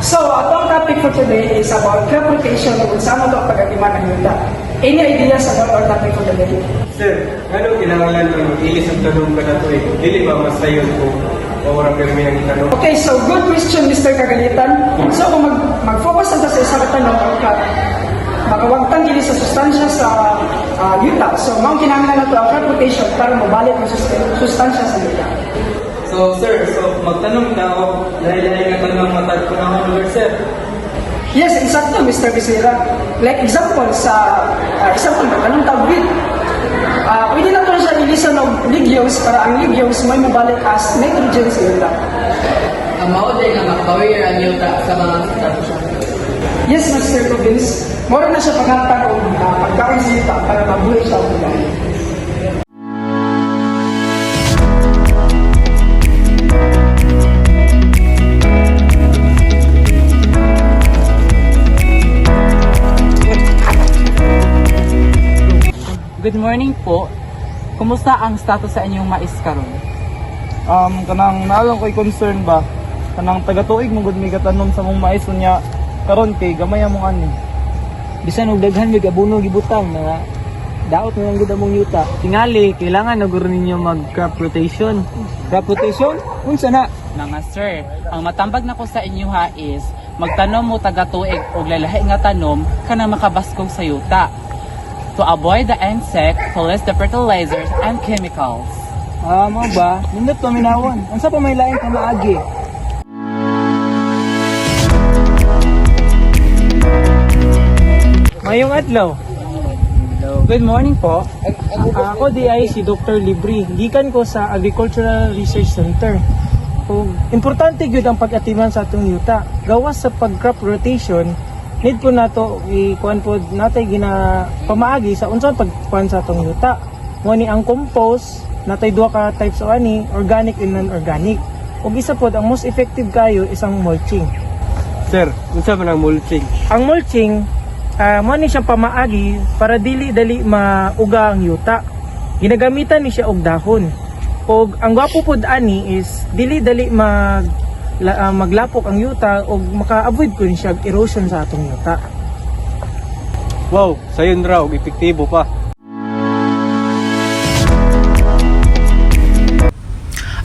So, atong topic for today is about crop rotation kung saan ito ang pag-atiman ng yuta. Any ideas about our topic for today? Sir, ano kinahanglan ng ilis ang tanong ka na ito eh? Dili ba mas sayon kung orang pirmi ang tanong? Okay, so good question, Mr. Kagalitan. So, kung mag-focus na sa isang tanong, makawagtang gili sa sustansya sa yuta. So, maong kinahanglan na ito ang crop rotation para mabalik ang sustansya sa yuta. So, sir, magtanong na ako dahil nga tanong matag ko na ako, sir. Yes, exactly, Mr. Bisera. Like example, anong tawid? Pwede na ito siya ilisan ng legumes para ang legumes may mabalik as nitrogen sa yuta. Ang mauday nga makawir ang yuta sa mga sitwasyon. Yes, Mr. Robbins. Mora na siya paghatag o pagkain sa yuta para mabuhay siya ang yuta. Good morning po. Kumusta ang status sa inyong mais karon? Kanang naalang ko'y concern ba? Kanang taga-tuig mong gud may katanom sa mong mais unya karon kay gamay among ani. Bisan og daghan mig abono gibutang mga daot na lang gid among yuta. Tingali kailangan na guro ninyo mag crop rotation. Crop rotation? Unsa na? Mga sir, ang matambag nako sa inyo ha is magtanom mo taga-tuig og lalahi nga tanom kana makabaskog sa yuta. To avoid the insect, to list the fertilizers and chemicals. Mo ba? Nindot paminawon. Unsa pa may lain ka maagi? Mayong adlaw. Good morning po. Ako di ay si Dr. Libri. Gikan ko sa Agricultural Research Center. Importante gyud ang pag-atiman sa atong yuta. Gawas sa pag-crop rotation, need po nato ikuan po natay gina pamaagi sa unsang pagkuan sa atong yuta. Mo ni ang compost, natay duha ka types o ani, organic and non-organic. Ug isa pod ang most effective kayo isang mulching. Sir, unsa man ang mulching? Ang mulching, mo ni siyang pamaagi para dili-dali mauga ang yuta. Ginagamitan ni siya og dahon. Og ang gwapo pod ani is dili-dali maglapok ang yuta o maka-avoid ko siya erosion sa atong yuta. Wow, sayon raw, epektibo pa.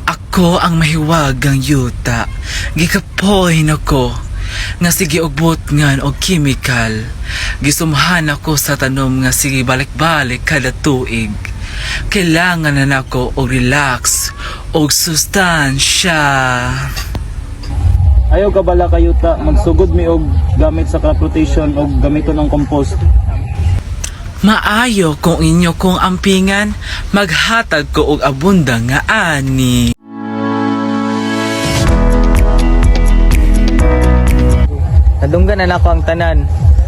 Ako ang mahiwag ang yuta. Gikapoy nako nga sige og botngan og chemical. Gisumhan ako sa tanom nga sige balik-balik kada tuig. Kailangan na nako og relax og sustansya. Ayaw ka bala kayuta magsugod mi og gamit sa crop rotation og gamiton ng compost. Maayo kung inyo kong ampingan, maghatag ko og abunda nga ani. Nadunggan na nako ang tanan.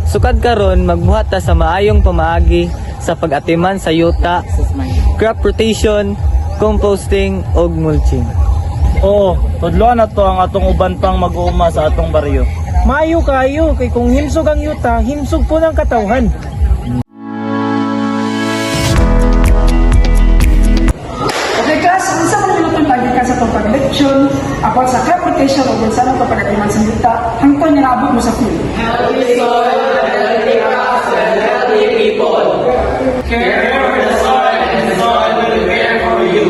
Sukad karon magbuhat ta sa maayong pamaagi sa pag-atiman sa yuta, crop rotation, composting ug mulching. Oo, tudloan na to ang atong uban pang mag-uuma sa atong baryo. Maayo kayo kay kung himsog ang yuta, himsog po ng katawhan. Okay, class, unsa man nilutong lagi ka sa itong pag-leksyon about sa crop rotation o kung saan ito pag-atiman sa yuta, hangtod niya naabot mo sa field. Healthy soil, healthy crops, and healthy people. Care for the soil, and the soil will care for you.